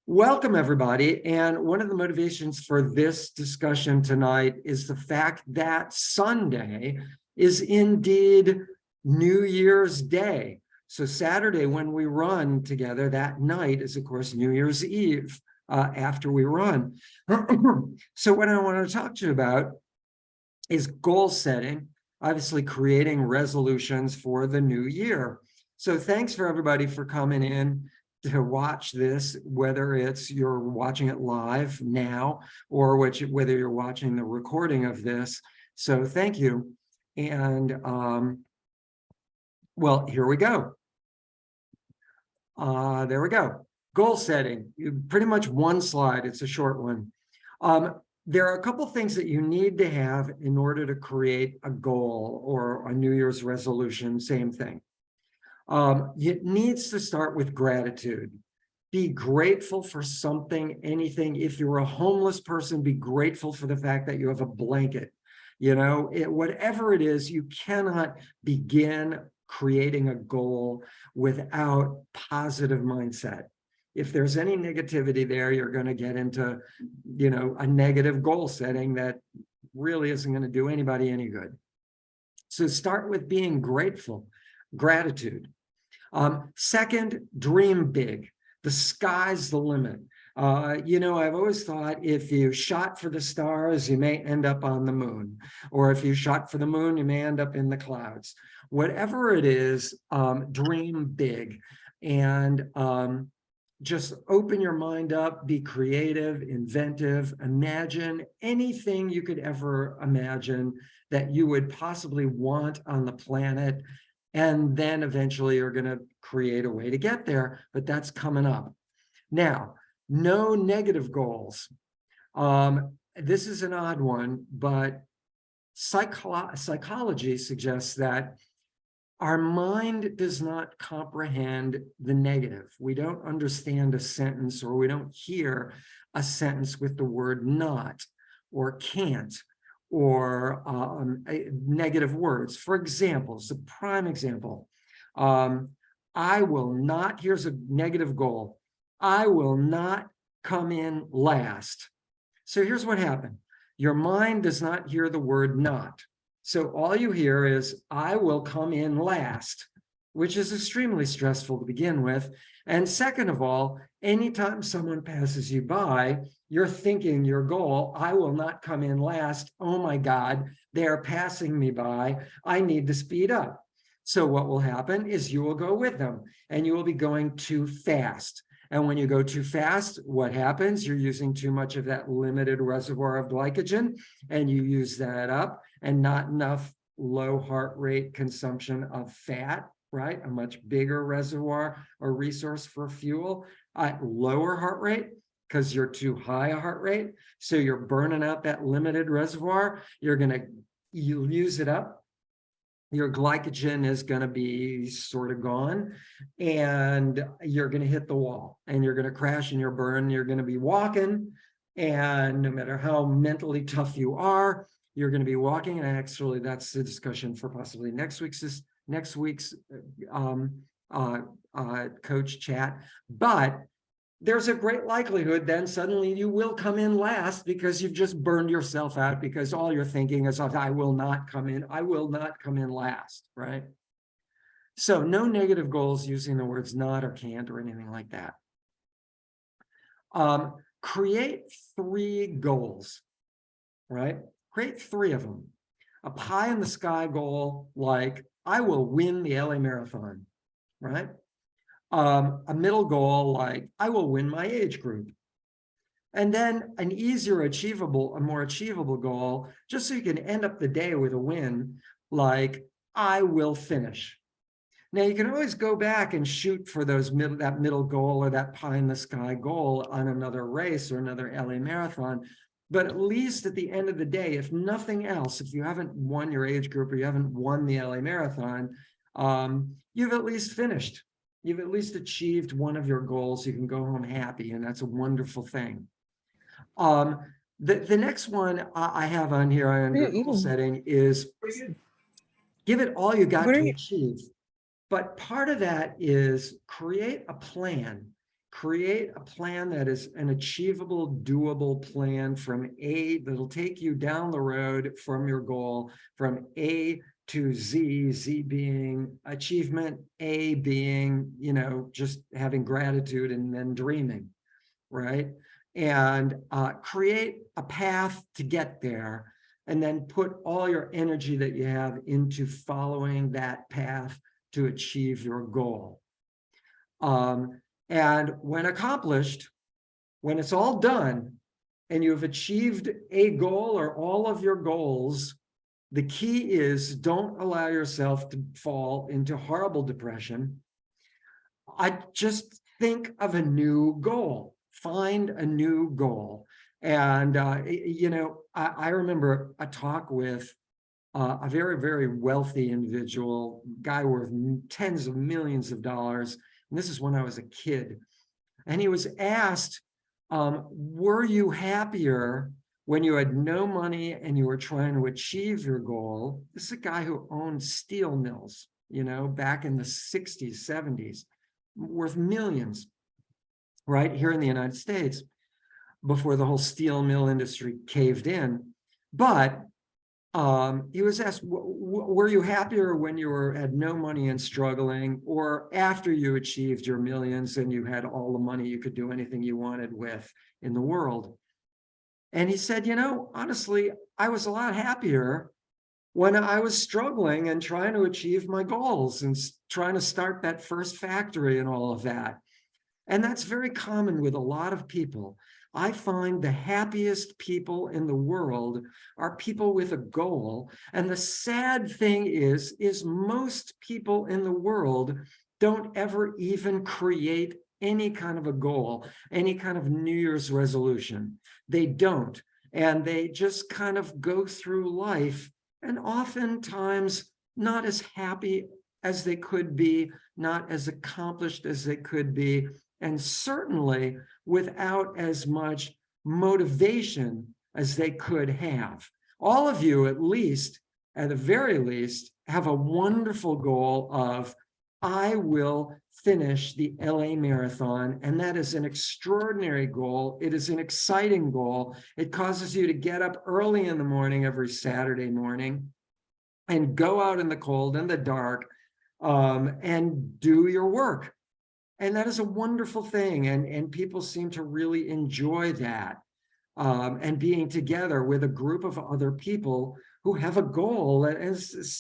Welcome, everybody. And one of the motivations for this discussion tonight is the fact that Sunday is indeed New Year's Day. So Saturday, when we run together, that night is, of course, New Year's Eve after we run. So what I want to talk to you about is goal setting, obviously creating resolutions for the new year. So thanks for everybody for coming in to watch this, whether it's you're watching it live now or whether you're watching the recording of this. So thank you. And well, here we go. There we go. Goal setting, pretty much one slide. It's a short one. There are a couple things that you need to have in order to create a goal or a New Year's resolution, same thing. It needs to start with gratitude. Be grateful for something, anything. If you're a homeless person, be grateful for the fact that you have a blanket. You know, whatever it is, you cannot begin creating a goal without positive mindset. If there's any negativity there, you're going to get into, you know, a negative goal setting that really isn't going to do anybody any good. So start with being grateful, gratitude. Second, dream big. The sky's the limit. You know, I've always thought if you shot for the stars, you may end up on the moon. Or if you shot for the moon, you may end up in the clouds. Whatever it is, dream big. And just open your mind up, be creative, inventive, imagine anything you could ever imagine that you would possibly want on the planet. And then eventually you're going to create a way to get there, but that's coming up. Now, no negative goals. This is an odd one, but psychology suggests that our mind does not comprehend the negative. We don't understand a sentence, or we don't hear a sentence with the word not or can't or negative words. For example, it's a prime example. I will not, here's a negative goal. I will not come in last. So here's what happened. Your mind does not hear the word not. So all you hear is, I will come in last, which is extremely stressful to begin with. And second of all, anytime someone passes you by, you're thinking your goal, I will not come in last. Oh my God, they are passing me by. I need to speed up. So what will happen is you will go with them and you will be going too fast. And when you go too fast, what happens? You're using too much of that limited reservoir of glycogen, and you use that up, and not enough low heart rate consumption of fat, right? A much bigger reservoir or resource for fuel. Lower heart rate, because you're too high a heart rate. So you're burning out that limited reservoir. You'll use it up. Your glycogen is going to be sort of gone, and you're going to hit the wall, and you're going to crash in your burn. You're going to be walking, and no matter how mentally tough you are, you're going to be walking. And actually, that's the discussion for possibly next week's coach chat. But there's a great likelihood then suddenly you will come in last because you've just burned yourself out, because all you're thinking is, I will not come in last, right? So no negative goals using the words not or can't or anything like that. Create 3 goals, right? Create 3 of them. A pie in the sky goal, like I will win the LA Marathon, right? A middle goal, like I will win my age group. And then an easier achievable, a more achievable goal, just so you can end up the day with a win, like I will finish. Now you can always go back and shoot for that middle goal or that pie in the sky goal on another race or another LA Marathon. But at least at the end of the day, if nothing else, if you haven't won your age group or you haven't won the LA Marathon, you've at least finished. You've at least achieved one of your goals. You can go home happy, and that's a wonderful thing. The next one I have on here under goal setting is give it all you got to achieve. But part of that is create a plan. create a plan that is an achievable, doable plan from A that'll take you down the road from your goal, from A to Z, Z being achievement, A being, just having gratitude and then dreaming, right? And create a path to get there, and then put all your energy that you have into following that path to achieve your goal. And when accomplished, when it's all done and you've achieved a goal or all of your goals, the key is don't allow yourself to fall into horrible depression. I just think of a new goal, find a new goal. And, I remember a talk with a very, very wealthy individual, guy worth tens of millions of dollars. And this is when I was a kid. And he was asked, were you happier when you had no money and you were trying to achieve your goal? This is a guy who owned steel mills, back in the 60s, 70s, worth millions, right here in the United States, before the whole steel mill industry caved in. But he was asked, were you happier when you had no money and struggling, or after you achieved your millions and you had all the money you could do anything you wanted with in the world? And he said, honestly, I was a lot happier when I was struggling and trying to achieve my goals and trying to start that first factory and all of that. And that's very common with a lot of people. I find the happiest people in the world are people with a goal. And the sad thing is most people in the world don't ever even create any kind of a goal, any kind of New Year's resolution. They don't. And they just kind of go through life, and oftentimes not as happy as they could be, not as accomplished as they could be, and certainly without as much motivation as they could have. All of you, at the very least, have a wonderful goal of, I will finish the LA Marathon, and that is an extraordinary goal. It is an exciting goal. It causes you to get up early in the morning every Saturday morning and go out in the cold and the dark and do your work. And that is a wonderful thing. And people seem to really enjoy that. And being together with a group of other people who have a goal that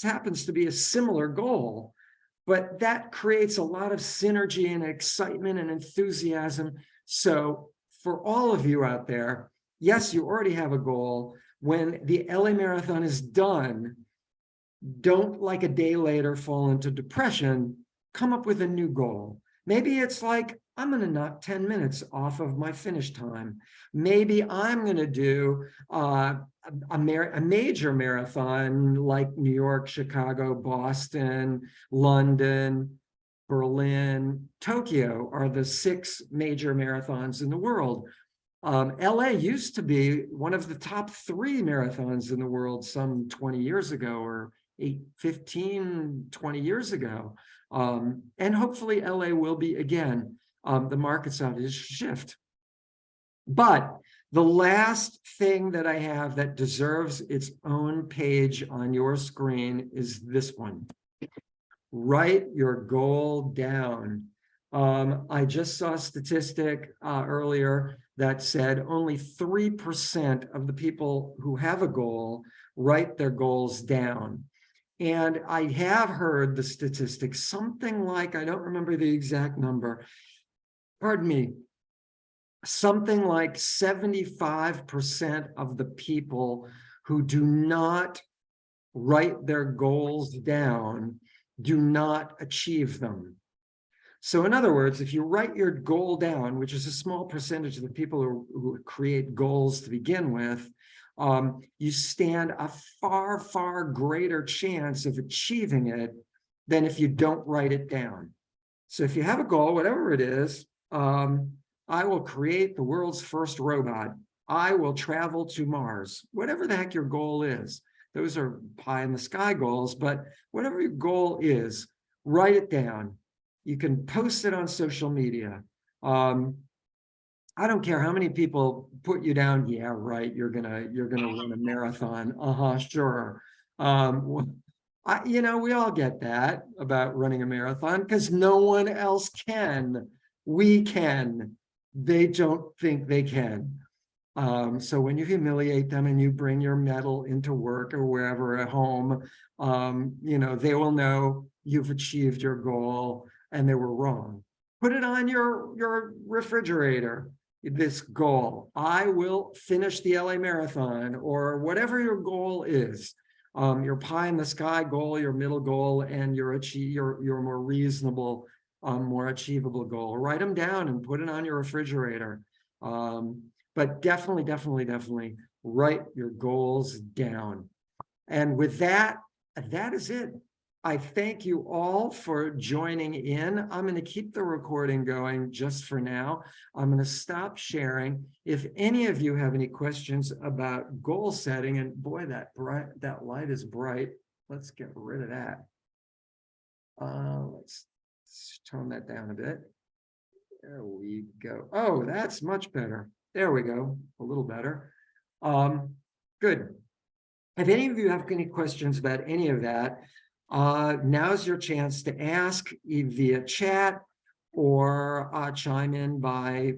happens to be a similar goal. But that creates a lot of synergy and excitement and enthusiasm. So for all of you out there, yes, you already have a goal. When the LA Marathon is done, don't, like a day later, fall into depression. Come up with a new goal. Maybe it's like, I'm going to knock 10 minutes off of my finish time. Maybe I'm going to do a major marathon like New York, Chicago, Boston, London, Berlin, Tokyo are the 6 major marathons in the world. LA used to be one of the top 3 marathons in the world some 20 years ago, or 15, 20 years ago. And hopefully LA will be again. The market's on its shift. But the last thing that I have that deserves its own page on your screen is this one. Write your goal down. I just saw a statistic earlier that said only 3% of the people who have a goal write their goals down. And I have heard the statistics, something like, I don't remember the exact number, pardon me, something like 75% of the people who do not write their goals down do not achieve them. So in other words, if you write your goal down, which is a small percentage of the people who create goals to begin with, you stand a far, far greater chance of achieving it than if you don't write it down. So if you have a goal, whatever it is, I will create the world's first robot. I will travel to Mars. Whatever the heck your goal is. Those are pie in the sky goals, but whatever your goal is, write it down. You can post it on social media. I don't care how many people put you down. Yeah, right. You're gonna run a marathon. Sure. We all get that about running a marathon because no one else can. We can. They don't think they can. So when you humiliate them and you bring your medal into work or wherever at home, they will know you've achieved your goal and they were wrong. Put it on your refrigerator, this goal. I will finish the LA Marathon, or whatever your goal is. Your pie in the sky goal, your middle goal, and your more reasonable, more achievable goal. Write them down and put it on your refrigerator. But definitely write your goals down. And with that, that is it. I thank you all for joining in. I'm going to keep the recording going just for now. I'm going to stop sharing. If any of you have any questions about goal setting, and boy, that light is bright. Let's get rid of that. Let's tone that down a bit. There we go. Oh, that's much better. There we go. A little better. Good. If any of you have any questions about any of that, now's your chance to ask via chat or chime in by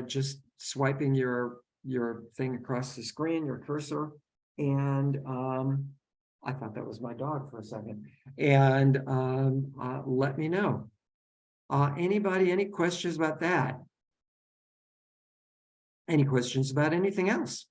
just swiping your thing across the screen, your cursor. And I thought that was my dog for a second. And let me know. Anybody, any questions about that? Any questions about anything else?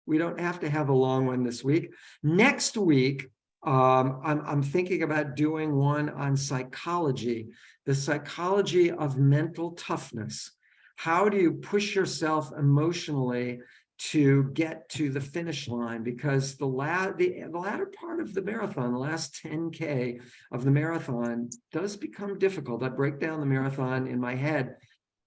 We don't have to have a long one this week. Next week, I'm thinking about doing one on psychology, the psychology of mental toughness. How do you push yourself emotionally to get to the finish line? Because the latter part of the marathon, the last 10K of the marathon, does become difficult. I break down the marathon in my head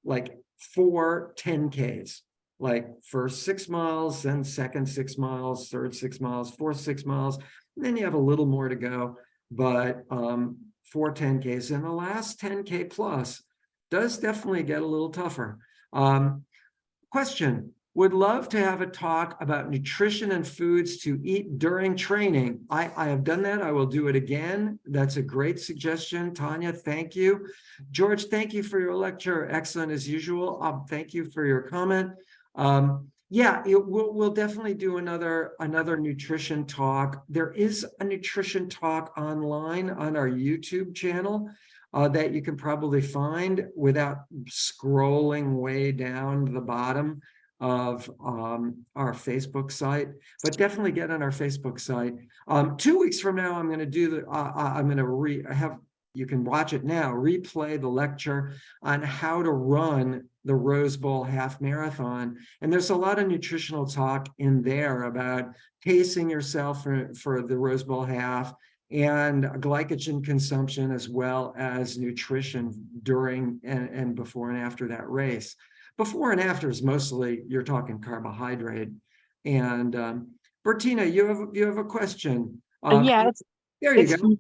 like 4 10Ks. Like first 6 miles, then second 6 miles, third 6 miles, fourth 6 miles, and then you have a little more to go. But 4 10Ks, and the last 10K plus does definitely get a little tougher. Question: would love to have a talk about nutrition and foods to eat during training. I have done that. I will do it again. That's a great suggestion. Tanya, thank you. George, thank you for your lecture. Excellent as usual. Thank you for your comment. Yeah, we'll definitely do another nutrition talk. There is a nutrition talk online on our YouTube channel that you can probably find without scrolling way down to the bottom of our Facebook site, but definitely get on our Facebook site. 2 weeks from now, I'm going to do you can watch it now, replay the lecture on how to run the Rose Bowl half marathon. And there's a lot of nutritional talk in there about pacing yourself for the Rose Bowl half, and glycogen consumption, as well as nutrition during and before and after that race. Before and after is mostly you're talking carbohydrate. And Bertina, you have a question. Yeah, there you go.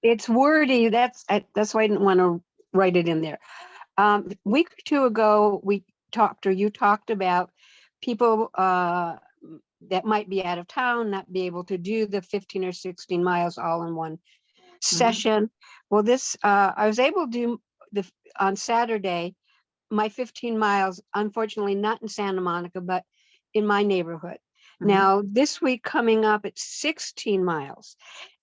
It's wordy. That's why I didn't want to write it in there. A week or two ago, you talked about people that might be out of town, not be able to do the 15 or 16 miles all in one session. Well, I was able to do on Saturday, my 15 miles, unfortunately not in Santa Monica, but in my neighborhood. Now, this week coming up, it's 16 miles.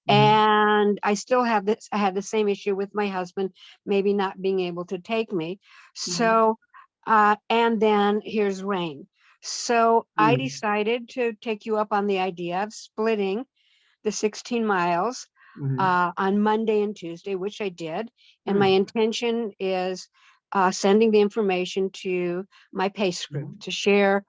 And I still have this. I had the same issue with my husband, maybe not being able to take me. So, and then here's rain. So I decided to take you up on the idea of splitting the 16 miles on Monday and Tuesday, which I did. And my intention is sending the information to my PACE group to share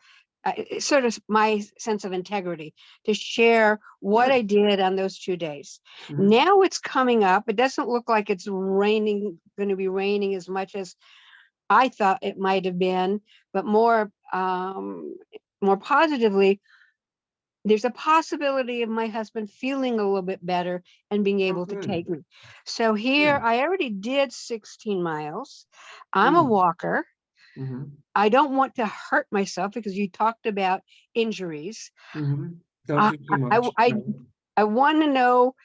sort of my sense of integrity, to share what I did on those 2 days. Now it's coming up. It doesn't look like it's going to be raining as much as I thought it might have been, but more positively, there's a possibility of my husband feeling a little bit better and being Oh, able to good. take me. So here, Good. I already did 16 miles. I'm a Mm, walker. mhm, I don't want to hurt myself because you talked about injuries. mhm. Don't I, do too I, much. I, No. I want to know,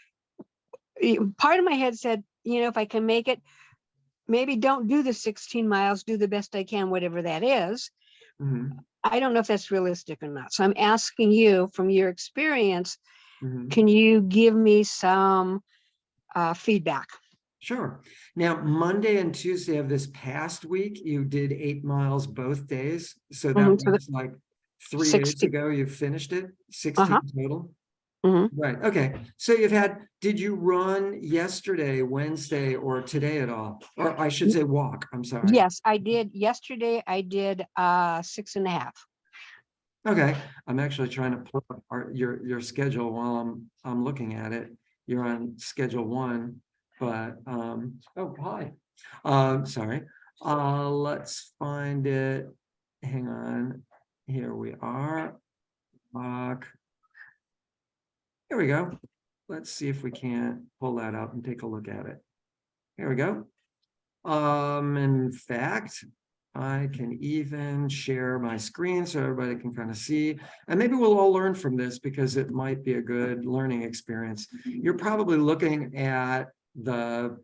part of my head said, if I can make it, maybe don't do the 16 miles, do the best I can, whatever that is. Mhm, I don't know if that's realistic or not. So I'm asking you, from your experience, mhm. can you give me some feedback? Sure. Now, Monday and Tuesday of this past week, you did 8 miles both days. So that So means like 3 days 60. ago, you finished it, 16 Uh-huh. total. Mhm. Right. Okay. So you've had, did you run yesterday, Wednesday, or today at all? Or I should say walk. I'm sorry. Yes, I did. Yesterday, I did 6.5. Okay. I'm actually trying to pull up your schedule while I'm looking at it. You're on schedule one, but oh hi. Sorry. Let's find it. Hang on. Here we are. Walk. Here we go. Let's see if we can't pull that up and take a look at it. Here we go. In fact, I can even share my screen so everybody can kind of see. And maybe we'll all learn from this because it might be a good learning experience. You're probably looking at the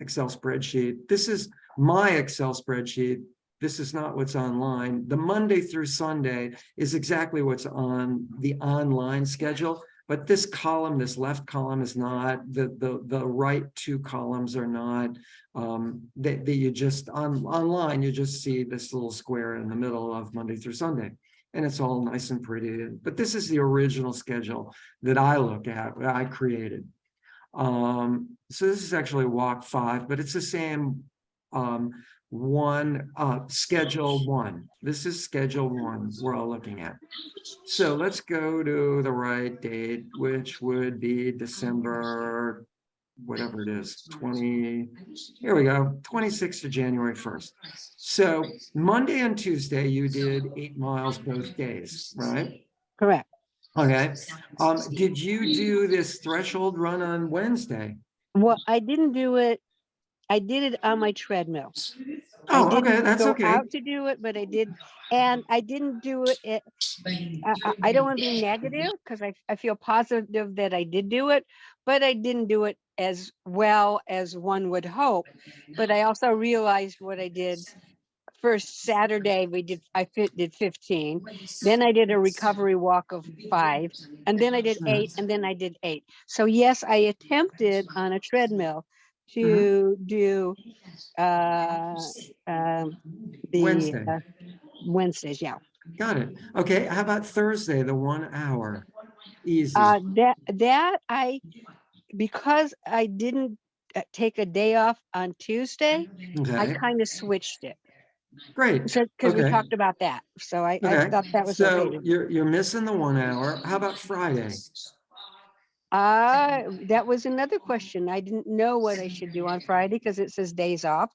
Excel spreadsheet. This is my Excel spreadsheet. This is not what's online. The Monday through Sunday is exactly what's on the online schedule. But this column, this left column is not, the right two columns are not, that you just, online, you just see this little square in the middle of Monday through Sunday. And it's all nice and pretty. But this is the original schedule that I look at, that I created. So this is actually walk 5, but it's the same schedule 1. This is schedule 1 we're all looking at. So let's go to the right date, which would be December, whatever it is, 20, here we go, 26th of January 1st. So Monday and Tuesday, you did 8 miles both days, right? Correct. Okay. Did you do this threshold run on Wednesday? Well, I didn't do it. I did it on my treadmill. I Oh, okay, didn't that's go okay. out to do it, but I did. And I didn't do it. I don't want to be negative because I feel positive that I did do it, but I didn't do it as well as one would hope. But I also realized what I did. First Saturday did 15. Then I did a recovery walk of 5, and then I did 8, and then I did 8. So yes, I attempted on a treadmill Mhm. to do uh, the Wednesday. Wednesdays. Yeah. Got it. Okay, how about Thursday, the 1 hour? Easy. That I, because I didn't take a day off on Tuesday, I Okay, kind of switched it. great. So because we Okay, talked about that, so I okay. thought that was okay So to do. you're missing the 1 hour. How about Friday? That was another question. I didn't know what I should do on Friday because it says days off.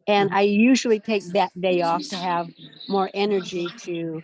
And Mhm. I usually take that day off to have more energy to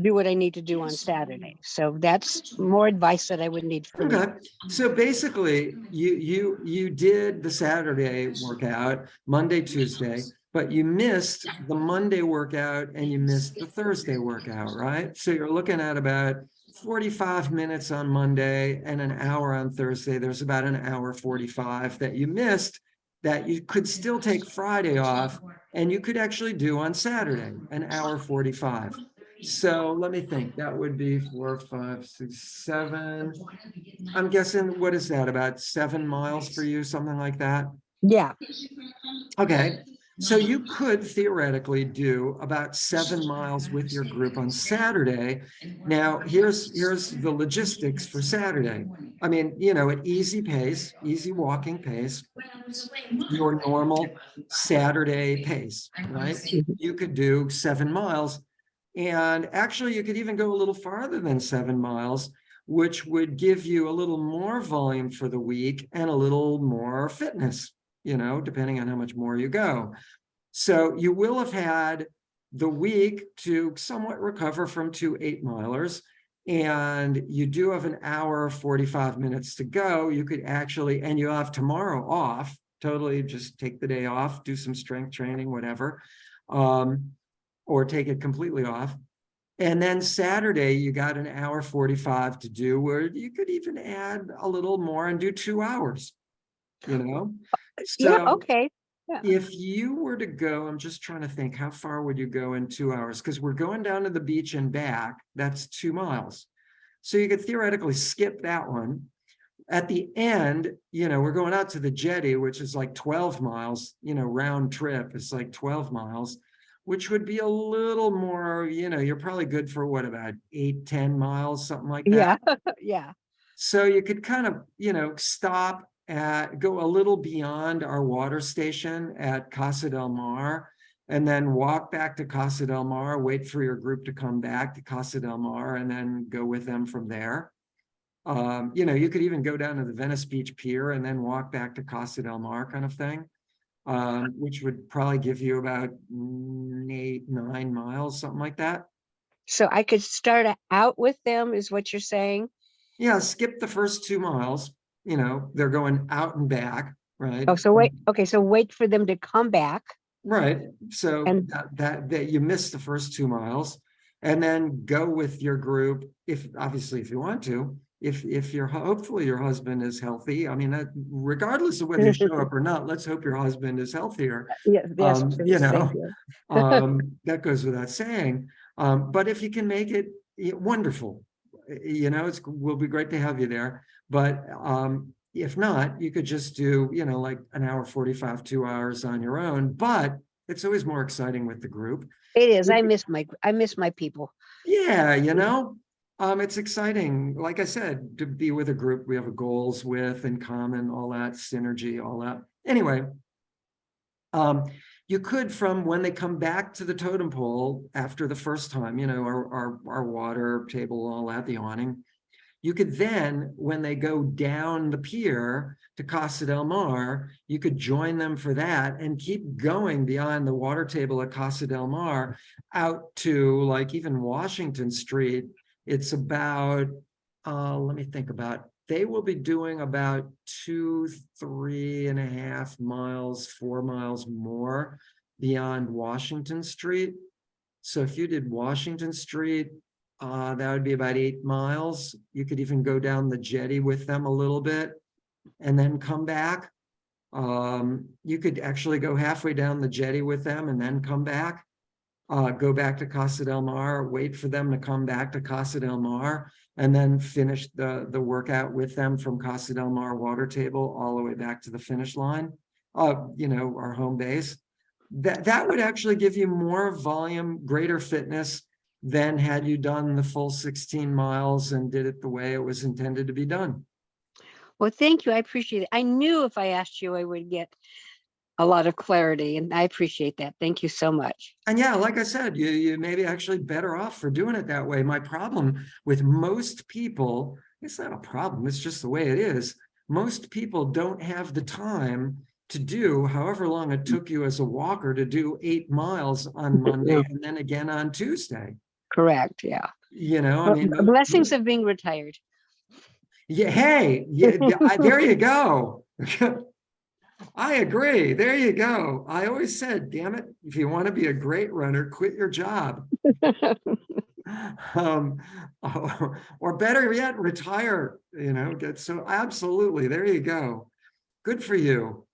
do what I need to do on Saturday. So that's more advice that I would need from you. Okay, so basically, you did the Saturday workout, Monday, Tuesday, but you missed the Monday workout and you missed the Thursday workout, right? So you're looking at about 45 minutes on Monday and an hour on Thursday. There's about an hour 45 that you missed that you could still take Friday off and you could actually do on Saturday, an hour 45. So let me think, that would be 4, 5, 6, 7. I'm guessing, what is that, about 7 miles for you, something like that? Yeah. Okay, so you could theoretically do about 7 miles with your group on Saturday. Now, here's the logistics for Saturday. I mean, at easy pace, easy walking pace, your normal Saturday pace, right? Mhm. You could do 7 miles. And actually, you could even go a little farther than 7 miles, which would give you a little more volume for the week and a little more fitness, depending on how much more you go. So you will have had the week to somewhat recover from 2 8-milers. and you do have an hour, 45 minutes to go, you could actually, and you have tomorrow off, totally just take the day off, do some strength training, whatever, or take it completely off. And then Saturday, you got an hour 45 to do, where you could even add a little more and do 2 hours, you know? Yeah, So okay. Yeah. if you were to go, I'm just trying to think, how far would you go in 2 hours? Because we're going down to the beach and back, that's 2 miles. So you could theoretically skip that one. At the end, we're going out to the jetty, which is like 12 miles, round trip is like 12 miles, which would be a little more, you're probably good for what, about 8-10 miles, something like that. Yeah. Yeah. So you could kind of, stop at, go a little beyond our water station at Casa del Mar, and then walk back to Casa del Mar, wait for your group to come back to Casa del Mar, and then go with them from there. You could even go down to the Venice Beach Pier and then walk back to Casa del Mar, kind of thing, which would probably give you about 8-9 miles, something like that. So I could start out with them, is what you're saying? Yeah, skip the first 2 miles. They're going out and back, right? Oh, so wait. Okay, so wait for them to come back. Right. So And that you missed the first 2 miles, and then go with your group, if obviously if you want to. If you're, hopefully your husband is healthy. I mean, that regardless of whether you show up or not, let's hope your husband is healthier. yes, yes, please, thank you. That goes without saying. But if you can make it, wonderful. Will be great to have you there. But if not, you could just do, like an hour 45, 2 hours on your own. But it's always more exciting with the group. It is. I miss my people. Yeah, it's exciting. Like I said, to be with a group we have goals with in common, all that synergy, all that. Anyway, you could, from when they come back to the totem pole after the first time, our water table, all that, the awning, you could then, when they go down the pier to Casa del Mar, you could join them for that and keep going beyond the water table at Casa del Mar out to like even Washington Street. It's about, let me think about, they will be doing about 2, 3.5 miles, 4 miles more beyond Washington Street. So if you did Washington Street, that would be about 8 miles. You could even go down the jetty with them a little bit and then come back. You could actually go halfway down the jetty with them and then come back. Go back to Casa del Mar, wait for them to come back to Casa del Mar, and then finish the workout with them from Casa del Mar water table all the way back to the finish line, our home base. That would actually give you more volume, greater fitness than had you done the full 16 miles and did it the way it was intended to be done. Well, thank you. I appreciate it. I knew if I asked you, I would get a lot of clarity, and I appreciate that. Thank you so much. And yeah, like I said, you may be actually better off for doing it that way. My problem with most people, it's not a problem, it's just the way it is. Most people don't have the time to do however long it took you as a walker to do 8 miles on Monday and then again on Tuesday. Correct. Yeah. I mean, blessings of being retired. Yeah. Hey, there you go. I agree. There you go. I always said, damn it, if you want to be a great runner, quit your job. Or better yet, retire, so absolutely. There you go. Good for you.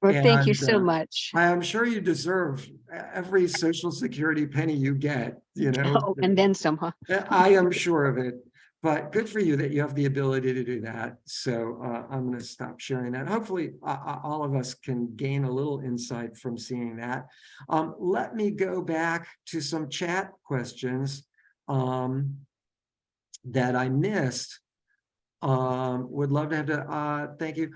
Well, thank you so much. I'm sure you deserve every Social Security penny you get, Oh, and then some, huh? I am sure of it. But good for you that you have the ability to do that. So I'm going to stop sharing that. Hopefully, all of us can gain a little insight from seeing that. Let me go back to some chat questions that I missed. Would love to have to, thank you.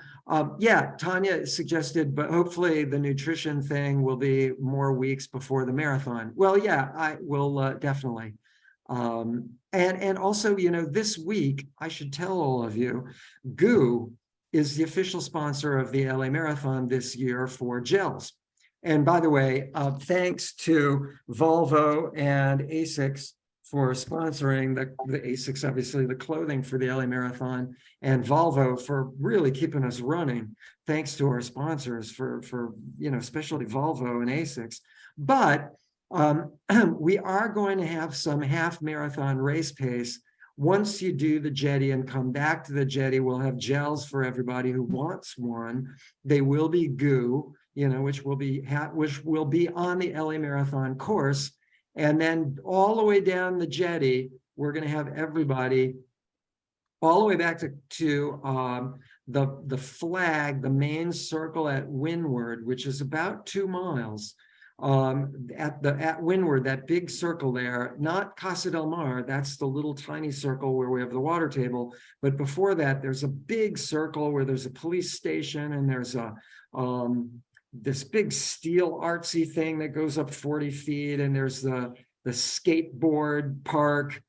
Yeah, Tanya suggested, but hopefully the nutrition thing will be more weeks before the marathon. Well, yeah, I will definitely. And also, this week, I should tell all of you, GU is the official sponsor of the LA Marathon this year for gels. And by the way, thanks to Volvo and ASICS for sponsoring the ASICS, obviously the clothing for the LA Marathon, and Volvo for really keeping us running. Thanks to our sponsors for especially Volvo and ASICS. But we are going to have some half marathon race pace. Once you do the jetty and come back to the jetty, we'll have gels for everybody who wants one. They will be goo, which will be on the LA Marathon course. And then all the way down the jetty, we're going to have everybody all the way back to the flag, the main circle at Windward, which is about 2 miles. At Windward, that big circle there, not Casa del Mar, that's the little tiny circle where we have the water table. But before that, there's a big circle where there's a police station, and there's a this big steel artsy thing that goes up 40 feet, and there's the skateboard park.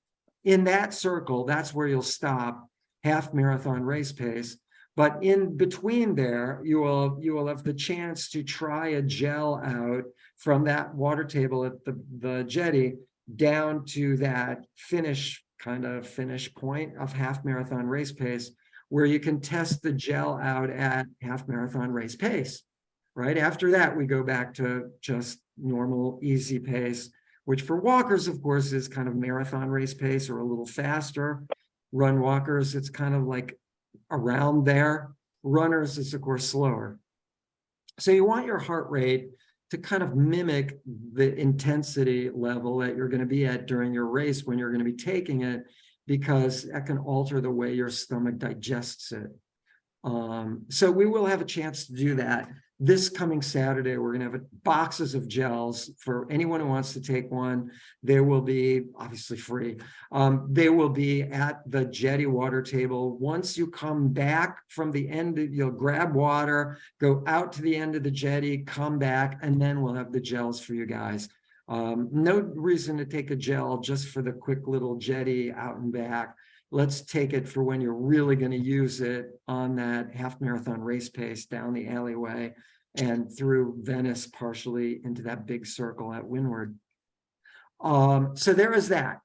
In that circle, that's where you'll stop, half marathon race pace. But in between there, you will have the chance to try a gel out from that water table at the jetty down to that finish point of half marathon race pace, where you can test the gel out at half marathon race pace. Right after that, we go back to just normal easy pace, which for walkers, of course, is kind of marathon race pace or a little faster. Run walkers, it's kind of like around there. Runners is, of course, slower. So you want your heart rate to kind of mimic the intensity level that you're going to be at during your race when you're going to be taking it, because that can alter the way your stomach digests it. So we will have a chance to do that. This coming Saturday, we're going to have boxes of gels for anyone who wants to take one. They will be obviously free. They will be at the jetty water table. Once you come back from the end, you'll grab water, go out to the end of the jetty, come back, and then we'll have the gels for you guys. No reason to take a gel just for the quick little jetty out and back. Let's take it for when you're really going to use it on that half marathon race pace down the alleyway and through Venice, partially into that big circle at Windward. So there is that.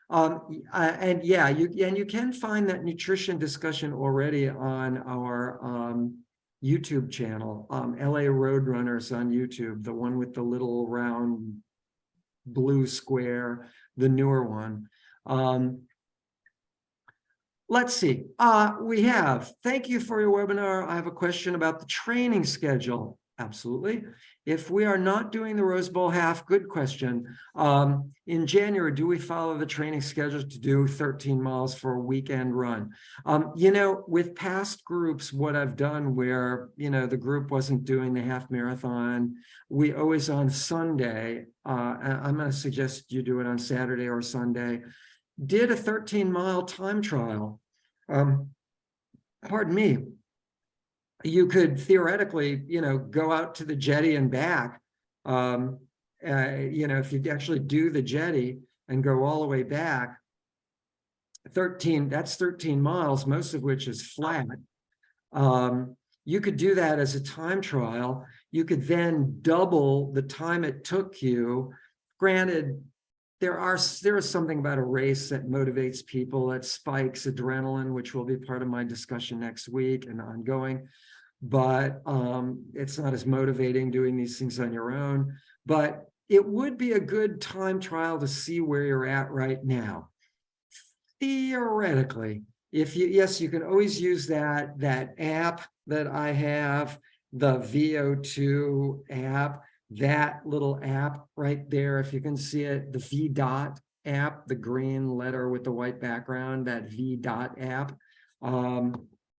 And yeah, you can find that nutrition discussion already on our YouTube channel, LA Roadrunners on YouTube, the one with the little round blue square, the newer one. Let's see. Thank you for your webinar. I have a question about the training schedule. Absolutely. If we are not doing the Rose Bowl half, good question. In January, do we follow the training schedule to do 13 miles for a weekend run? With past groups, what I've done where, the group wasn't doing the half marathon, we always on Sunday, I'm going to suggest you do it on Saturday or Sunday, did a 13-mile time trial. Pardon me. You could theoretically, go out to the jetty and back. If you actually do the jetty and go all the way back, that's 13 miles, most of which is flat. You could do that as a time trial. You could then double the time it took you. Granted, there is something about a race that motivates people, that spikes adrenaline, which will be part of my discussion next week and ongoing. But it's not as motivating doing these things on your own. But it would be a good time trial to see where you're at right now. Theoretically, you can always use that app that I have, the VO2 app. That little app right there, if you can see it, the VDOT app, the green letter with the white background, that VDOT app.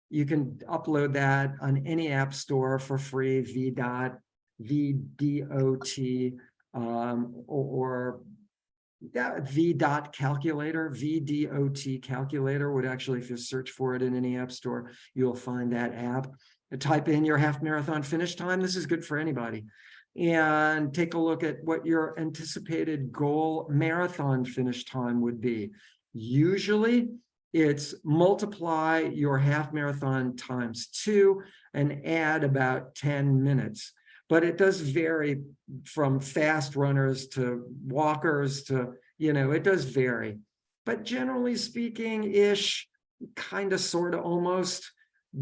You can upload that on any app store for free, VDOT, VDOT, or VDOT calculator, VDOT calculator would actually, if you search for it in any app store, you'll find that app. Type in your half marathon finish time. This is good for anybody. And take a look at what your anticipated goal marathon finish time would be. Usually it's multiply your half marathon times 2 and add about 10 minutes. But it does vary from fast runners to walkers to it does vary. But generally speaking, ish, kind of, sort of, almost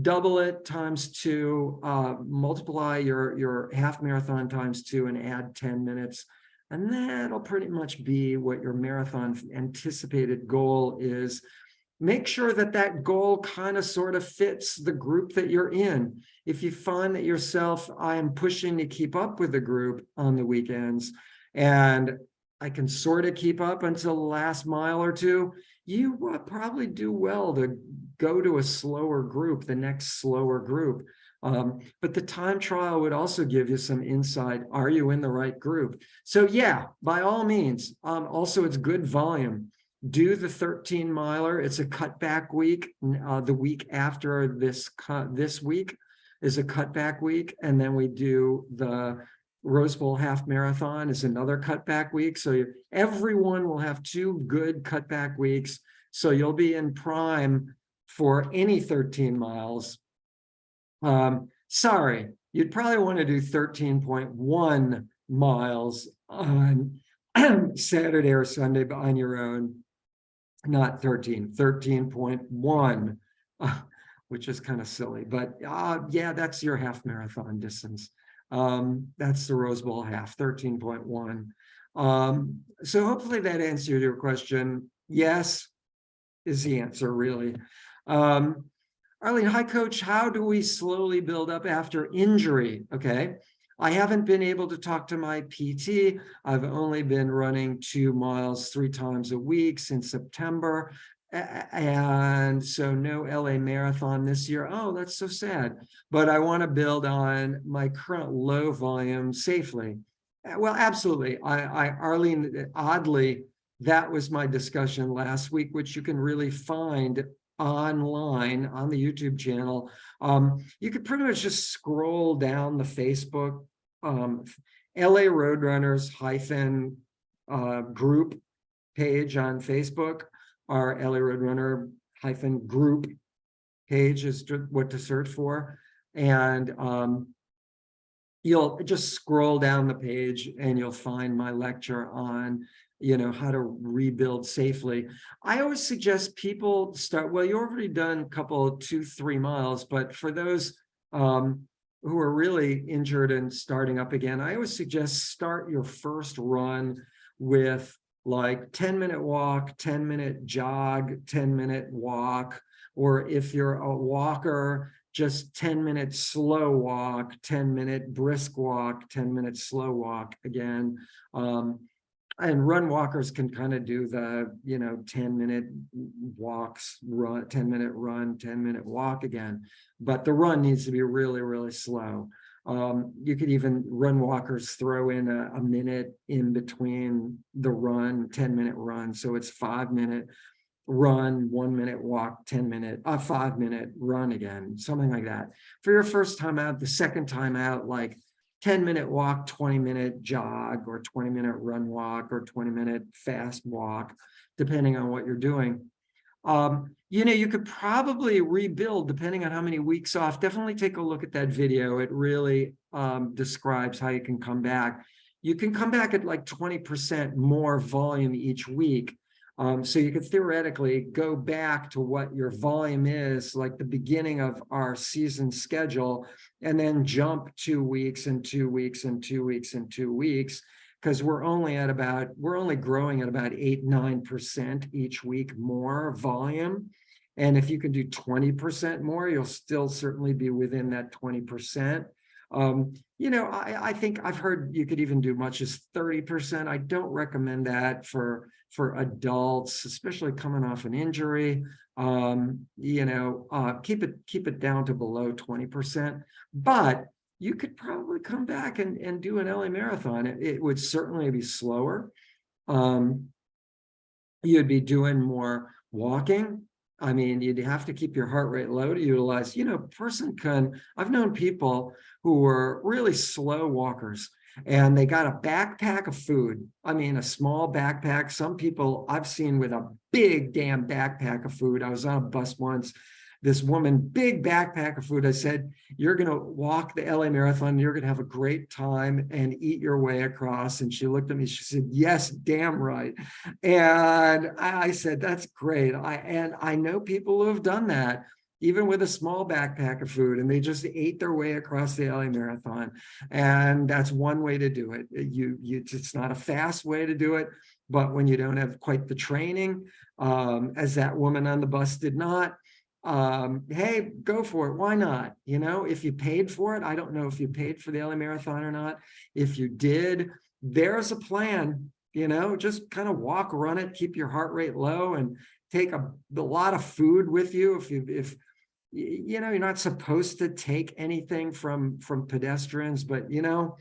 double it times 2, multiply your half marathon times 2 and add 10 minutes. And that'll pretty much be what your marathon anticipated goal is. Make sure that that goal kind of sort of fits the group that you're in. If you find that yourself, I am pushing to keep up with the group on the weekends, and I can sort of keep up until the last mile or two, you will probably do well to go to a slower group, the next slower group. But the time trial would also give you some insight. Are you in the right group? So yeah, by all means. Also, it's good volume. Do the 13 miler. It's a cutback week. The week after this week is a cutback week. And then we do the Rose Bowl half marathon is another cutback week. So everyone will have 2 good cutback weeks. So you'll be in prime for any 13 miles. Sorry, you'd probably want to do 13.1 miles on Saturday or Sunday on your own, not 13.1, which is kind of silly, but yeah, that's your half marathon distance. That's the Rose Bowl half, 13.1. So hopefully that answered your question. Yes is the answer, really. Arlene, hi, coach. How do we slowly build up after injury? Okay. I haven't been able to talk to my PT. I've only been running 2 miles 3 times a week since September. And so no LA marathon this year. Oh, that's so sad. But I want to build on my current low volume safely. Well, absolutely. Arlene, oddly, that was my discussion last week, which you can really find online on the YouTube channel. You could pretty much just scroll down the Facebook LA Roadrunners group page on Facebook. Our LA Roadrunner group page is what to search for. And you'll just scroll down the page and you'll find my lecture on how to rebuild safely. I always suggest people start, well, you've already done a couple, 2-3 miles, but for those who are really injured and starting up again, I always suggest start your first run with like 10-minute walk, 10-minute jog, 10-minute walk, or if you're a walker, just 10-minute slow walk, 10-minute brisk walk, 10-minute slow walk again. And run walkers can kind of do the 10-minute walks, run, 10-minute run, 10-minute walk again, but the run needs to be really, really slow. You could even, run walkers throw in a minute in between the run, 10-minute run, so it's 5-minute run, 1-minute walk, 5-minute run again, something like that. For your first time out, the second time out, like 10-minute walk, 20-minute jog, or 20-minute run walk, or 20-minute fast walk, depending on what you're doing. You could probably rebuild depending on how many weeks off. Definitely take a look at that video. It really describes how you can come back. You can come back at like 20% more volume each week. So you could theoretically go back to what your volume is, like the beginning of our season schedule, and then jump 2 weeks and 2 weeks and 2 weeks and 2 weeks, because we're only growing at about 8-9% each week more volume. And if you can do 20% more, you'll still certainly be within that 20%. I think I've heard you could even do much as 30%. I don't recommend that for adults, especially coming off an injury. Keep it down to below 20%. But you could probably come back and do an LA marathon. It would certainly be slower. You'd be doing more walking. I mean, you'd have to keep your heart rate low to utilize, I've known people who were really slow walkers, and they got a backpack of food. I mean, a small backpack. Some people I've seen with a big damn backpack of food. I was on a bus once. this woman, big backpack of food. I said, you're going to walk the LA Marathon. You're going to have a great time and eat your way across. And she looked at me. She said, yes, damn right. And I said, that's great. I know people who have done that, even with a small backpack of food, and they just ate their way across the LA Marathon. And that's one way to do it. It's not a fast way to do it, but when you don't have quite the training, as that woman on the bus did not, hey, go for it. Why not? You know, if you paid for it, I don't know if you paid for the LA Marathon or not. If you did, there's a plan, you know, just kind of walk, run it, keep your heart rate low, and take a lot of food with you. If you know, you're not supposed to take anything from pedestrians, but you know,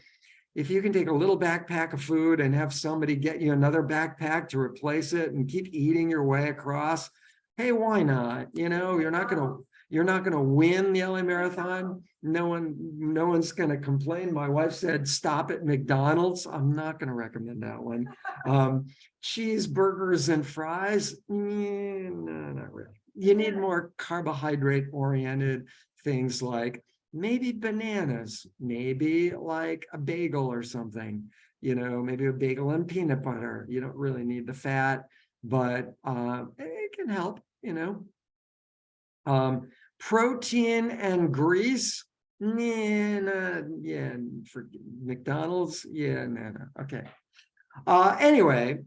if you can take a little backpack of food and have somebody get you another backpack to replace it and keep eating your way across, hey, why not? You know, you're not gonna win the LA Marathon. No one's gonna complain. My wife said, stop at McDonald's. I'm not gonna recommend that one. Cheeseburgers and fries, no, not really. You need more carbohydrate oriented things, like maybe bananas, maybe like a bagel or something, you know, maybe a bagel and peanut butter. You don't really need the fat, but it can help, you know. Protein and grease, yeah, for McDonald's, yeah, no. Okay. Anyway,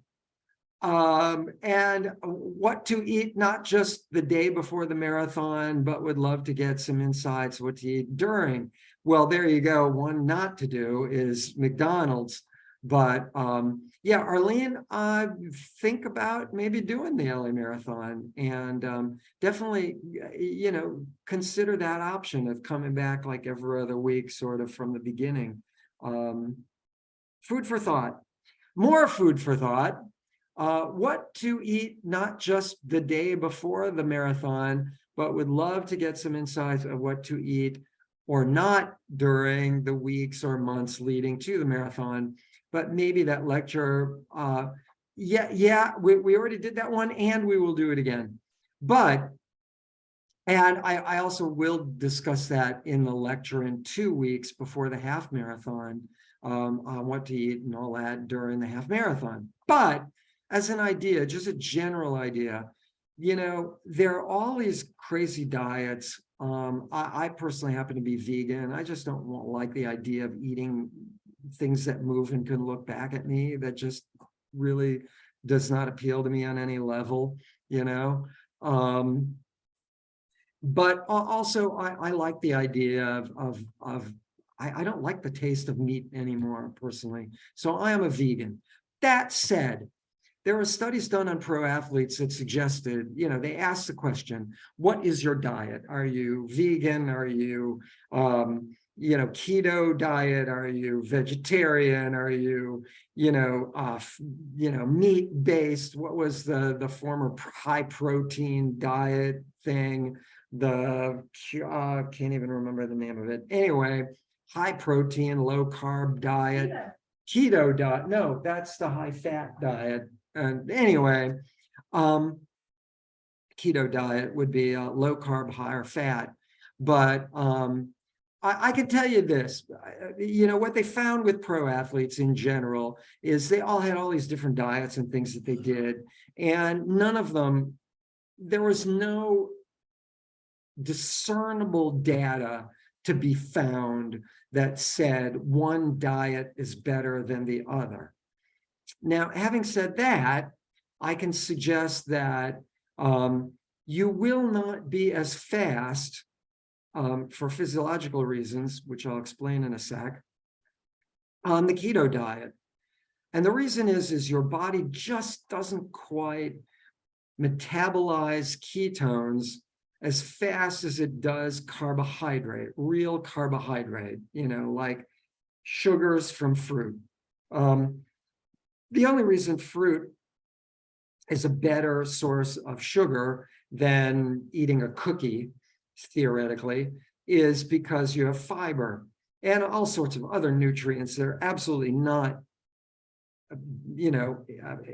and what to eat, not just the day before the marathon, but would love to get some insights what to eat during. Well, there you go. One not to do is McDonald's. But yeah, Arlene, think about maybe doing the LA Marathon, and definitely, you know, consider that option of coming back like every other week, sort of from the beginning. Food for thought. More food for thought. What to eat, not just the day before the marathon, but would love to get some insights of what to eat or not during the weeks or months leading to the marathon. But maybe that lecture, we already did that one, and we will do it again. And I also will discuss that in the lecture in 2 weeks before the half marathon, on what to eat and all that during the half marathon. But as an idea, just a general idea, you know, there are all these crazy diets. I personally happen to be vegan. I just don't like the idea of eating things that move and can look back at me. That just really does not appeal to me on any level, you know. But also, I like the idea of I don't like the taste of meat anymore, personally. So I am a vegan. That said, there are studies done on pro athletes that suggested, you know, they asked the question, what is your diet? Are you vegan? Are you, you know, keto diet? Are you vegetarian? Are you, you know, meat based? What was the former high protein diet thing? Can't even remember the name of it. Anyway, high protein, low carb diet, keto diet. No, that's the high fat diet. And anyway, keto diet would be low carb, higher fat. But I can tell you this, you know, what they found with pro athletes in general is they all had all these different diets and things that they did. And none of them, there was no discernible data to be found that said one diet is better than the other. Now, having said that, I can suggest that you will not be as fast for physiological reasons, which I'll explain in a sec, on the keto diet. And the reason is your body just doesn't quite metabolize ketones as fast as it does carbohydrate, real carbohydrate, you know, like sugars from fruit. The only reason fruit is a better source of sugar than eating a cookie, theoretically, is because you have fiber and all sorts of other nutrients that are absolutely not, you know,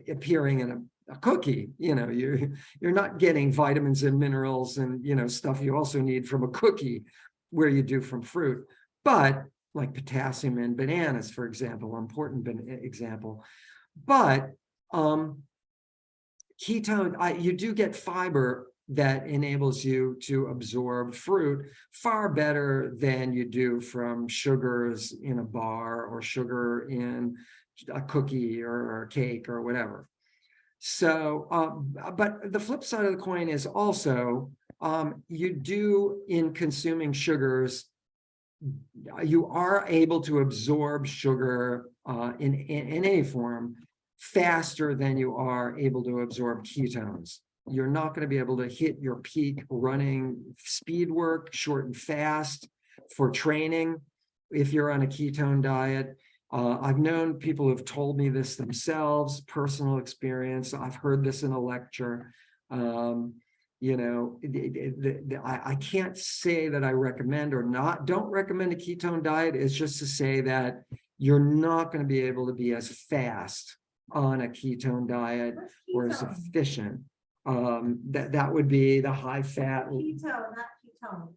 appearing in a cookie. You're not getting vitamins and minerals and, stuff you also need from a cookie where you do from fruit. But like potassium in bananas, for example, important example. But ketone, you do get fiber that enables you to absorb fruit far better than you do from sugars in a bar or sugar in a cookie or a cake or whatever. So, but the flip side of the coin is also, you do, in consuming sugars, you are able to absorb sugar in any form faster than you are able to absorb ketones. You're not going to be able to hit your peak running speed work, short and fast, for training if you're on a ketone diet. I've known people who've told me this themselves, personal experience. I've heard this in a lecture. I can't say that I recommend or don't recommend a ketone diet. It's just to say that you're not going to be able to be as fast on a ketone diet or as efficient. That would be the high fat. Keto, not ketone.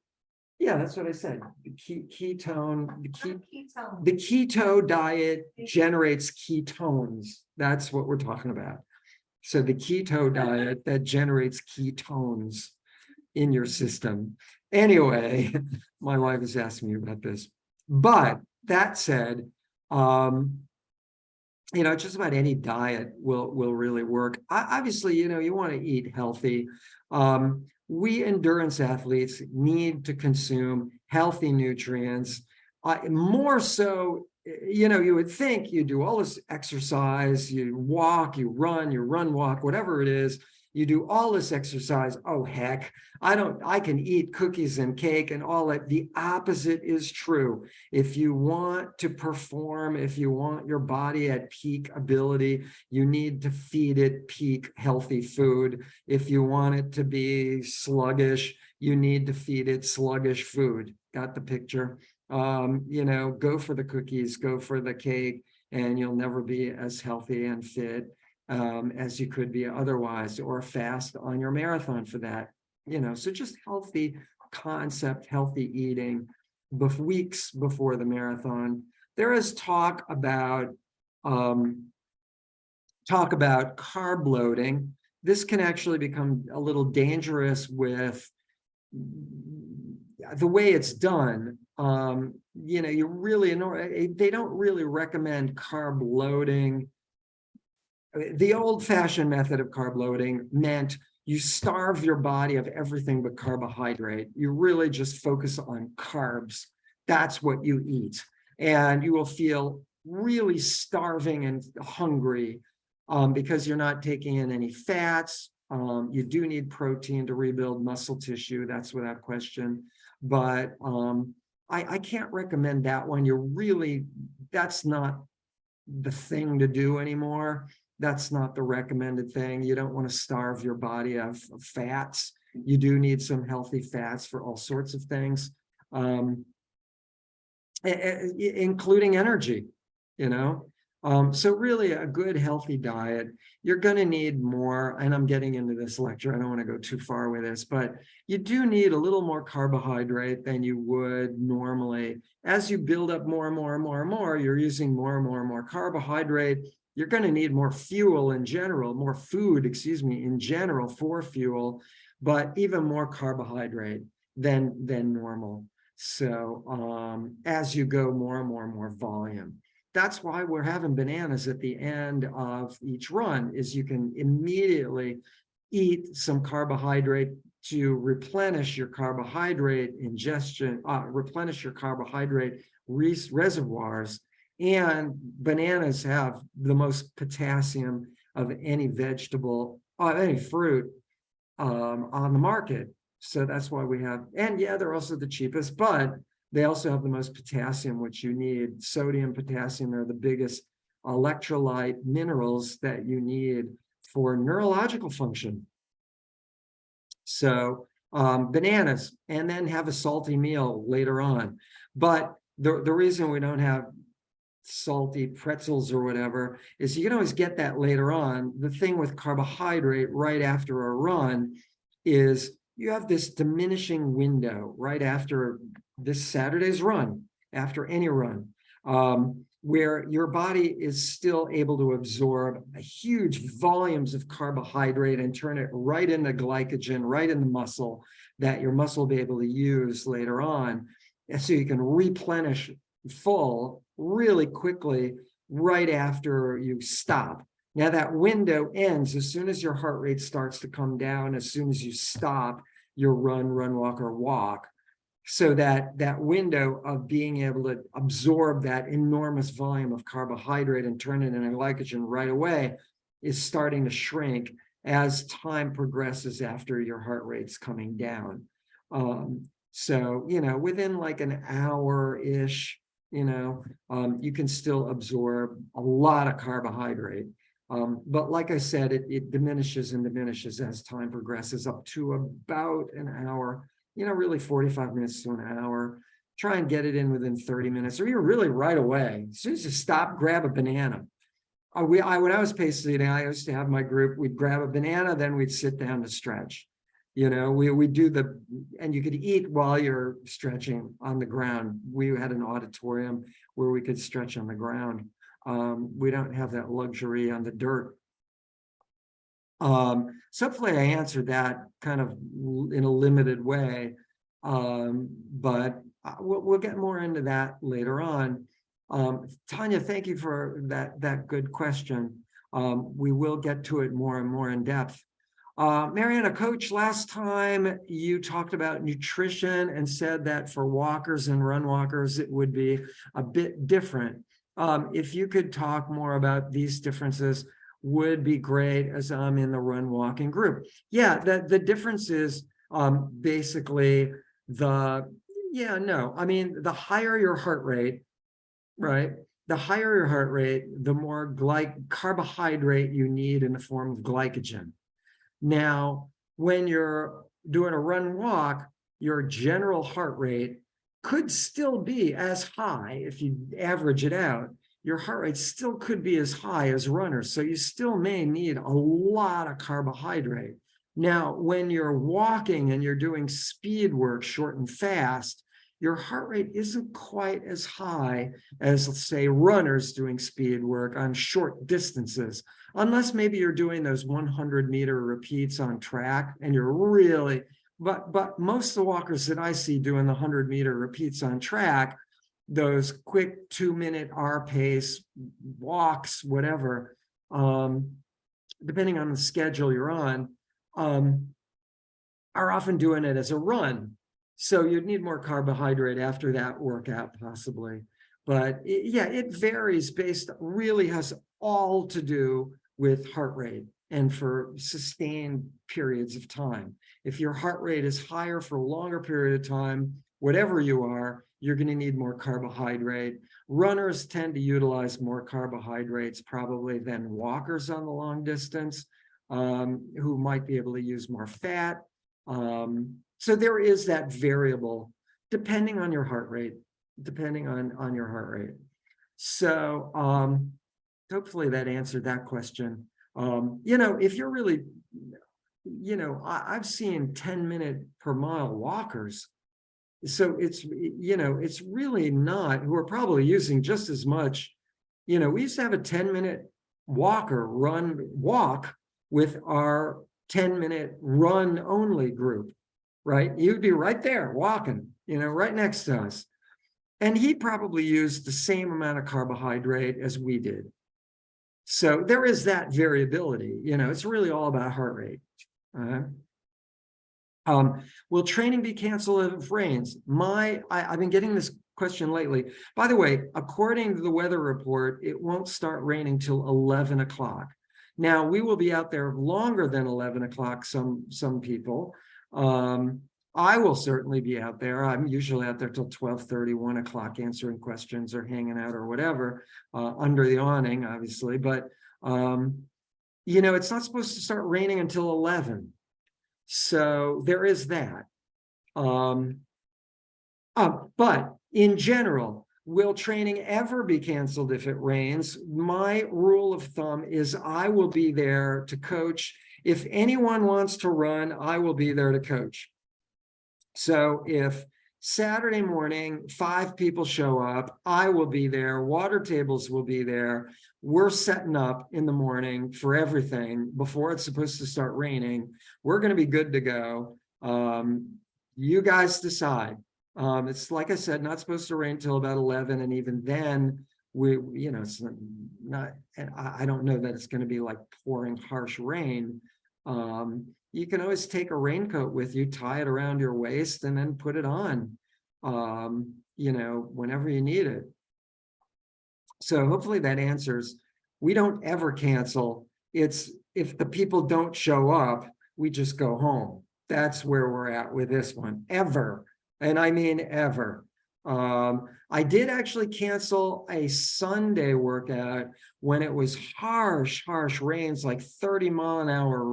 Yeah, that's what I said. The ketone, Ketone. the keto diet generates ketones. That's what we're talking about. So the keto diet that generates ketones in your system. Anyway, my wife is asking me about this. But that said, just about any diet will really work. Obviously, you want to eat healthy. We endurance athletes need to consume healthy nutrients, more so. You would think you do all this exercise, you walk, you run, walk, whatever it is. You do all this exercise. Oh, heck, I can eat cookies and cake and all that. The opposite is true. If you want to perform, if you want your body at peak ability, you need to feed it peak healthy food. If you want it to be sluggish, you need to feed it sluggish food. Got the picture? Go for the cookies, go for the cake, and you'll never be as healthy and fit as you could be otherwise, or fast on your marathon for that. So just healthy concept, healthy eating weeks before the marathon. There is talk about carb loading. This can actually become a little dangerous with the way it's done. They don't really recommend carb loading. The old-fashioned method of carb loading meant you starve your body of everything but carbohydrate. You really just focus on carbs. That's what you eat. And you will feel really starving and hungry because you're not taking in any fats. You do need protein to rebuild muscle tissue. That's without question. But I can't recommend that one. That's not the thing to do anymore. That's not the recommended thing. You don't want to starve your body of fats. You do need some healthy fats for all sorts of things, including energy, So really a good healthy diet, you're going to need more, and I'm getting into this lecture. I don't want to go too far with this, but you do need a little more carbohydrate than you would normally. As you build up more and more and more and more, you're using more and more and more carbohydrate. You're going to need more fuel in general, more food, in general for fuel, but even more carbohydrate than normal. So as you go more and more and more volume, that's why we're having bananas at the end of each run, is you can immediately eat some carbohydrate to replenish your carbohydrate ingestion, replenish your carbohydrate reservoirs. And bananas have the most potassium of any vegetable, any fruit on the market. So that's why we have, and yeah, they're also the cheapest, but they also have the most potassium, which you need. Sodium, potassium are the biggest electrolyte minerals that you need for neurological function. So bananas, and then have a salty meal later on. But the reason we don't have salty pretzels or whatever, is you can always get that later on. The thing with carbohydrate right after a run is you have this diminishing window right after this Saturday's run, after any run, where your body is still able to absorb huge volumes of carbohydrate and turn it right into glycogen, right in the muscle, that your muscle will be able to use later on. And so you can replenish full really quickly right after you stop. Now that window ends as soon as your heart rate starts to come down, as soon as you stop your run, walk, or walk. So that window of being able to absorb that enormous volume of carbohydrate and turn it into glycogen right away is starting to shrink as time progresses after your heart rate's coming down. So, within like an hour-ish, you can still absorb a lot of carbohydrate. But like I said, it diminishes and diminishes as time progresses up to about an hour, really 45 minutes to an hour. Try and get it in within 30 minutes, or you're really right away. As soon as you stop, grab a banana. When I was pacing, I used to have my group, we'd grab a banana, then we'd sit down to stretch. We do and you could eat while you're stretching on the ground. We had an auditorium where we could stretch on the ground. We don't have that luxury on the dirt. So hopefully I answered that kind of in a limited way, but we'll get more into that later on. Tanya, thank you for that good question. We will get to it more and more in depth. Mariana, Coach, last time you talked about nutrition and said that for walkers and run walkers, it would be a bit different. If you could talk more about these differences, would be great, as I'm in the run walking group. Yeah, the difference is basically the higher your heart rate, right? The higher your heart rate, the more carbohydrate you need in the form of glycogen. Now, when you're doing a run walk, your general heart rate could still be as high. If you average it out, your heart rate still could be as high as runners. So you still may need a lot of carbohydrate. Now, when you're walking and you're doing speed work, short and fast, your heart rate isn't quite as high as, let's say, runners doing speed work on short distances, unless maybe you're doing those 100-meter repeats on track and you're really, but most of the walkers that I see doing the 100-meter repeats on track, those quick 2-minute R pace walks, whatever, depending on the schedule you're on, are often doing it as a run. So you'd need more carbohydrate after that workout, possibly. But it varies really has all to do with heart rate and for sustained periods of time. If your heart rate is higher for a longer period of time, whatever you are, you're going to need more carbohydrate. Runners tend to utilize more carbohydrates probably than walkers on the long distance, who might be able to use more fat. So there is that variable depending on your heart rate, So hopefully that answered that question. If you're really, I've seen 10-minute per mile walkers. So it's really not, who are probably using just as much. We used to have a 10-minute walk with our 10-minute run only group, right? You'd be right there walking, right next to us. And he probably used the same amount of carbohydrate as we did. So there is that variability, it's really all about heart rate. Will training be canceled if it rains? I've been getting this question lately. By the way, according to the weather report, it won't start raining till 11 o'clock. Now, we will be out there longer than 11 o'clock, some people. I will certainly be out there. I'm usually out there till 12:30, 1 o'clock answering questions or hanging out or whatever, under the awning, obviously. But, it's not supposed to start raining until 11. So there is that. But in general, will training ever be canceled if it rains? My rule of thumb is I will be there to coach. If anyone wants to run, I will be there to coach. So if Saturday morning, 5 people show up, I will be there, water tables will be there. We're setting up in the morning for everything before it's supposed to start raining. We're going to be good to go. You guys decide. It's like I said, not supposed to rain till about 11. And even then, it's not, and I don't know that it's going to be like pouring harsh rain. You can always take a raincoat with you, tie it around your waist, and then put it on, whenever you need it. So hopefully that answers. We don't ever cancel. It's if the people don't show up, we just go home. That's where we're at with this one, ever. And I mean ever. I did actually cancel a Sunday workout when it was harsh rains, like 30-mile-an-hour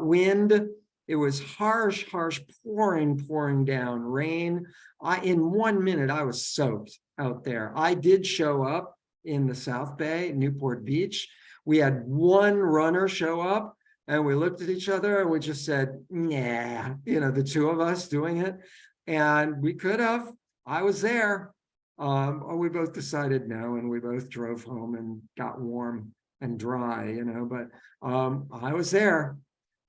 wind. It was harsh, pouring down rain. In 1 minute, I was soaked out there. I did show up in the South Bay, Newport Beach. We had one runner show up, and we looked at each other and we just said, nah, the two of us doing it. And we could have. I was there. We both decided no, and we both drove home and got warm and dry, but I was there.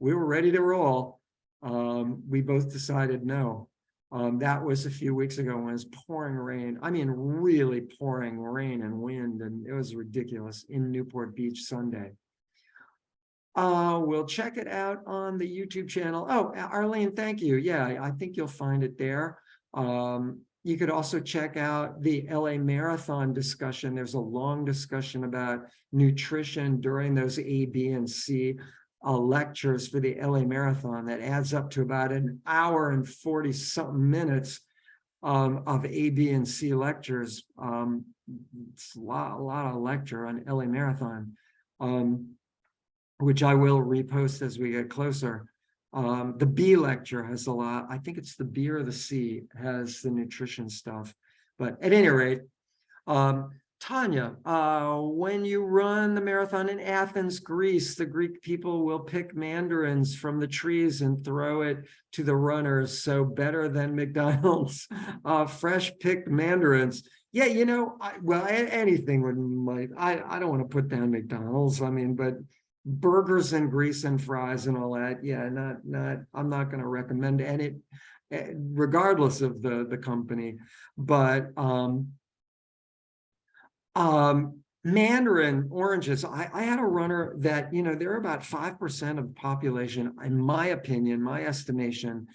We were ready to roll. We both decided no. That was a few weeks ago when it was pouring rain. I mean, really pouring rain and wind, and it was ridiculous in Newport Beach Sunday. We'll check it out on the YouTube channel. Oh, Arlene, thank you. Yeah, I think you'll find it there. You could also check out the LA Marathon discussion. There's a long discussion about nutrition during those A, B, and C lectures for the LA Marathon that adds up to about an hour and 40-something minutes of A, B, and C lectures. It's a lot of lecture on LA Marathon, which I will repost as we get closer. The B lecture has a lot. I think it's the B or the C has the nutrition stuff. But at any rate, Tanya, when you run the marathon in Athens, Greece, the Greek people will pick mandarins from the trees and throw it to the runners. So better than McDonald's, fresh picked mandarins. Yeah, anything would I don't want to put down McDonald's. I mean, but burgers and grease and fries and all that. Yeah, I'm not going to recommend any, regardless of the company. But mandarin oranges, I had a runner that, they're about 5% of the population, in my opinion, my estimation,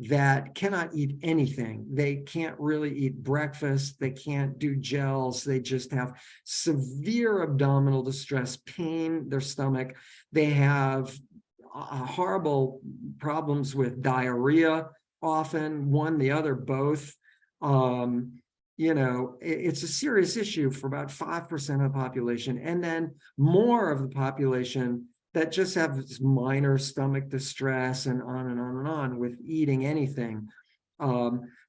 that cannot eat anything. They can't really eat breakfast. They can't do gels. They just have severe abdominal distress, pain, their stomach. They have horrible problems with diarrhea, often one, the other, both. It's a serious issue for about 5% of the population. And then more of the population that just have this minor stomach distress and on and on and on with eating anything.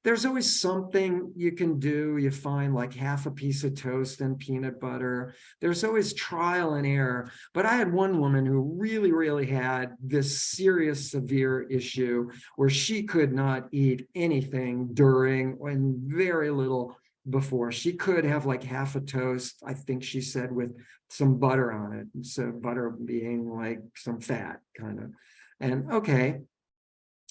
There's always something you can do. You find like half a piece of toast and peanut butter. There's always trial and error. But I had one woman who really had this serious, severe issue where she could not eat anything during and very little before. She could have like half a toast, I think she said, with some butter on it. So butter being like some fat kind of. And okay.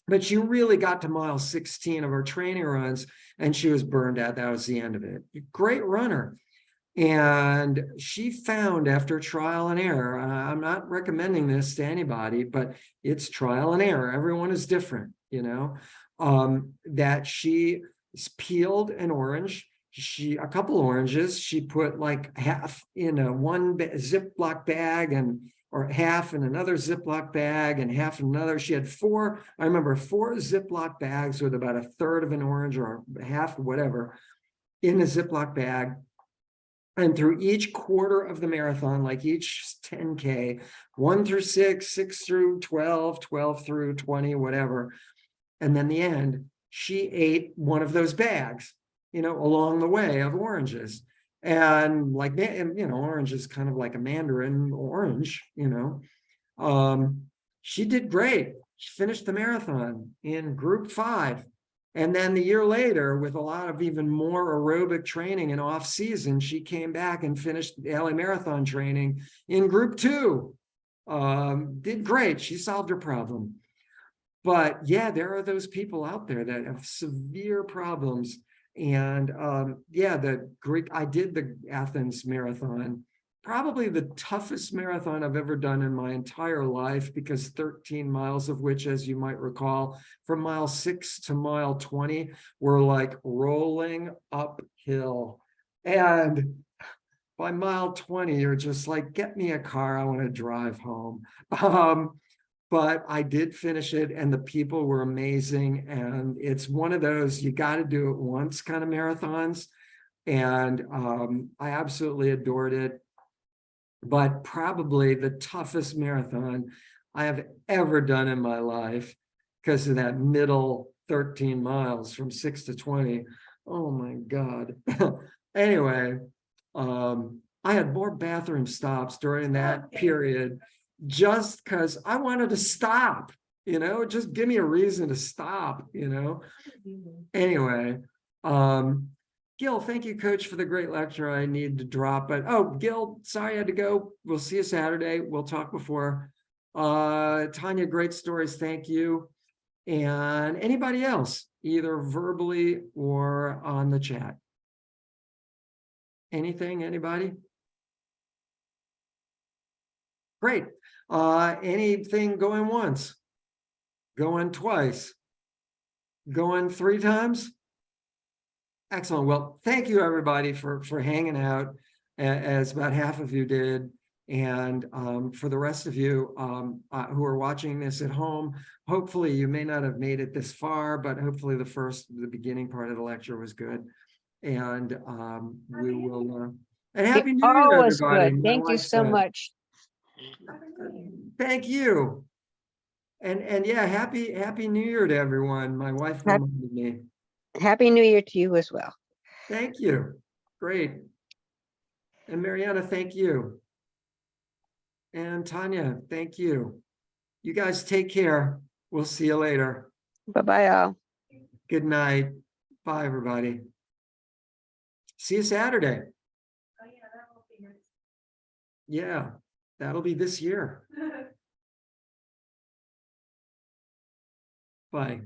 But she really got to mile 16 of her training runs and she was burned out. That was the end of it. Great runner. And she found, after trial and error, I'm not recommending this to anybody, but it's trial and error. Everyone is different, that she peeled an orange. A couple oranges, she put like half in one Ziploc bag or half in another Ziploc bag and half in another. She had four Ziploc bags with about a third of an orange or half, whatever, in a Ziploc bag. And through each quarter of the marathon, like each 10K, 1 through 6, 6 through 12, 12 through 20, whatever. And then the end, she ate one of those bags. along the way of oranges. And like, orange is kind of like a mandarin orange, she did great. She finished the marathon in group 5. And then the year later, with a lot of even more aerobic training and off season, she came back and finished the LA Marathon training in group 2. Did great. She solved her problem. But yeah, there are those people out there that have severe problems. And I did the Athens Marathon, probably the toughest marathon I've ever done in my entire life, because 13 miles of which, as you might recall, from mile 6 to mile 20 were like rolling uphill. And by mile 20, you're just like, get me a car, I want to drive home. But I did finish it, and the people were amazing. And it's one of those, you got to do it once kind of marathons. And I absolutely adored it. But probably the toughest marathon I have ever done in my life, because of that middle 13 miles from 6 to 20. Oh my God. Anyway, I had more bathroom stops during that period, just because I wanted to stop, just give me a reason to stop, Anyway, Gil, thank you, Coach, for the great lecture. I need to drop, but Gil, sorry I had to go. We'll see you Saturday. We'll talk before. Tanya, great stories. Thank you. And anybody else, either verbally or on the chat? Anything, anybody? Great. Anything going once? Going twice? Going 3 times? Excellent. Well, thank you, everybody, for hanging out, as about half of you did. And for the rest of you who are watching this at home, hopefully you may not have made it this far, but hopefully the beginning part of the lecture was good. And we will, and Happy New Year, Always everybody. good. My Thank you wife so said. much. Thank you. And yeah, happy New Year to everyone. My wife reminded me. Happy New Year to you as well. Thank you. Great. And Mariana, thank you. And Tanya, thank you. You guys take care. We'll see you later. Bye-bye all. Good night. Bye, everybody. See you Saturday. Oh, yeah, that will be nice. Yeah, that'll be this year. Bye.